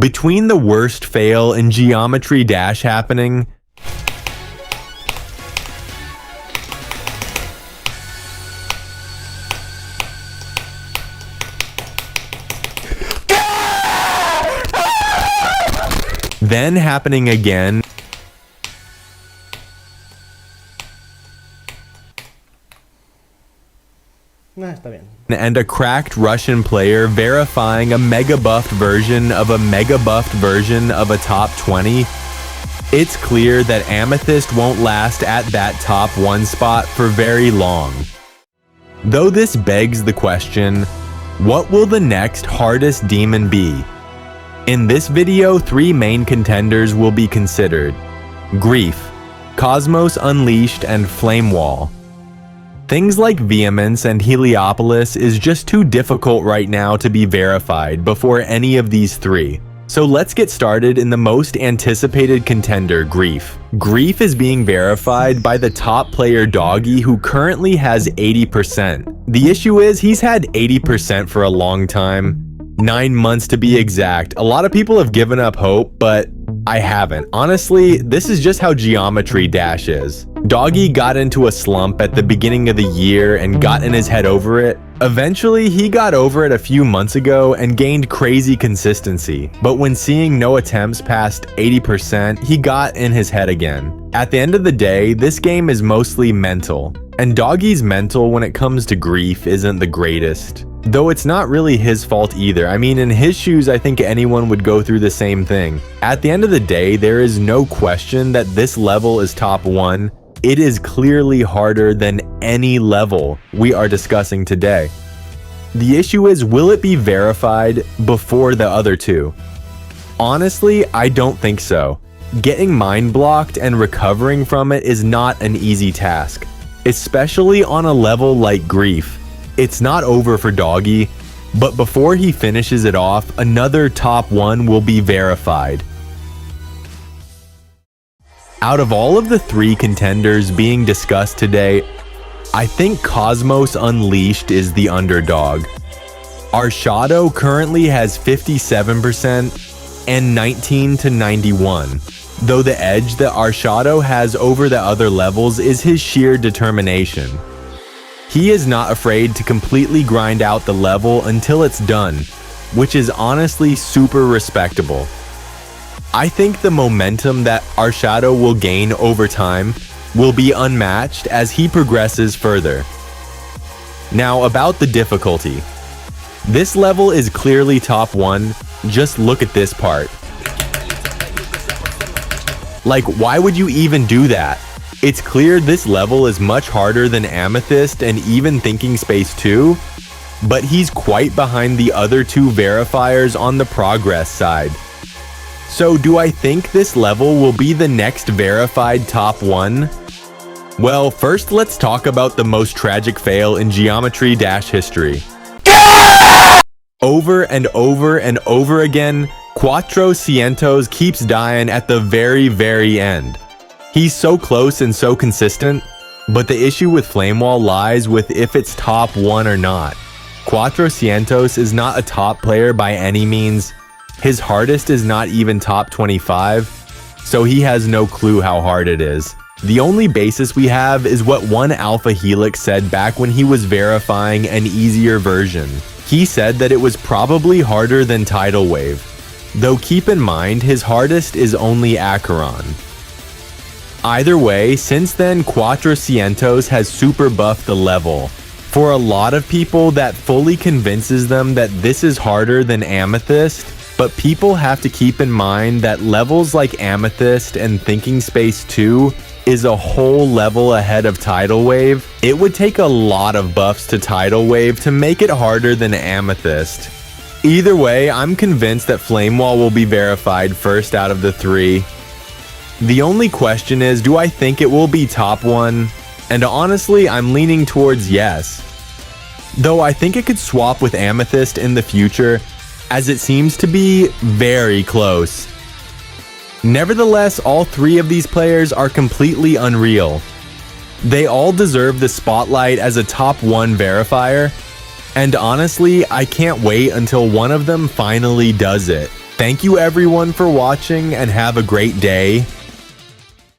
Between the worst fail and Geometry Dash happening, then happening again, Está bien. and a cracked Russian player verifying a mega buffed version of a mega buffed version of a top 20, it's clear that Amethyst won't last at that top 1 spot for very long. Though this begs the question, what will the next hardest demon be? In this video, 3 main contenders will be considered: Grief, Cosmos Unleashed, and Flamewall. Things like Vehemence and Heliopolis is just too difficult right now to be verified before any of these 3. So let's get started in the most anticipated contender, Grief. Grief is being verified by the top player Doggy, who currently has 80%. The issue is he's had 80% for a long time. 9 months to be exact. A lot of people have given up hope, but I haven't. Honestly, this is just how Geometry Dash is. Doggy got into a slump at the beginning of the year and got in his head over it. Eventually, he got over it a few months ago and gained crazy consistency. But when seeing no attempts past 80%, he got in his head again. At the end of the day, this game is mostly mental. And Doggy's mental when it comes to Grief isn't the greatest. Though it's not really his fault either. I mean, in his shoes, I think anyone would go through the same thing. At the end of the day, there is no question that this level is top 1. It is clearly harder than any level we are discussing today. The issue is, will it be verified before the other 2? Honestly, I don't think so. Getting mind blocked and recovering from it is not an easy task, especially on a level like Grief. It's not over for Doggy, but before he finishes it off, another top 1 will be verified. Out of all of the 3 contenders being discussed today, I think Cosmos Unleashed is the underdog. Our Shadow currently has 57% and 19 to 91. Though the edge that our Shadow has over the other levels is his sheer determination. He is not afraid to completely grind out the level until it's done, which is honestly super respectable. I think the momentum that our Shadow will gain over time will be unmatched as he progresses further. Now about the difficulty. This level is clearly top 1, just look at this part. Like, why would you even do that? It's clear this level is much harder than Amethyst and even Thinking Space 2, but he's quite behind the other 2 verifiers on the progress side. So do I think this level will be the next verified top 1? Well, first let's talk about the most tragic fail in Geometry Dash history. Over and over and over again, KOCMOC keeps dying at the very end. He's so close and so consistent, but the issue with Flamewall lies with if it's top 1 or not. KOCMOC is not a top player by any means. His hardest is not even top 25, so he has no clue how hard it is. The only basis we have is what one Alpha Helix said back when he was verifying an easier version. He said that it was probably harder than Tidal Wave, though keep in mind his hardest is only Acheron. Either way, since then KOCMOC has super buffed the level. For a lot of people, that fully convinces them that this is harder than Amethyst, but people have to keep in mind that levels like Amethyst and Thinking Space 2 is a whole level ahead of Tidal Wave. It would take a lot of buffs to Tidal Wave to make it harder than Amethyst. Either way, I'm convinced that Flamewall will be verified first out of the 3. The only question is, do I think it will be top 1? And honestly, I'm leaning towards yes. Though I think it could swap with Amethyst in the future, as it seems to be very close. Nevertheless, all 3 of these players are completely unreal. They all deserve the spotlight as a top 1 verifier, and honestly, I can't wait until one of them finally does it. Thank you everyone for watching and have a great day.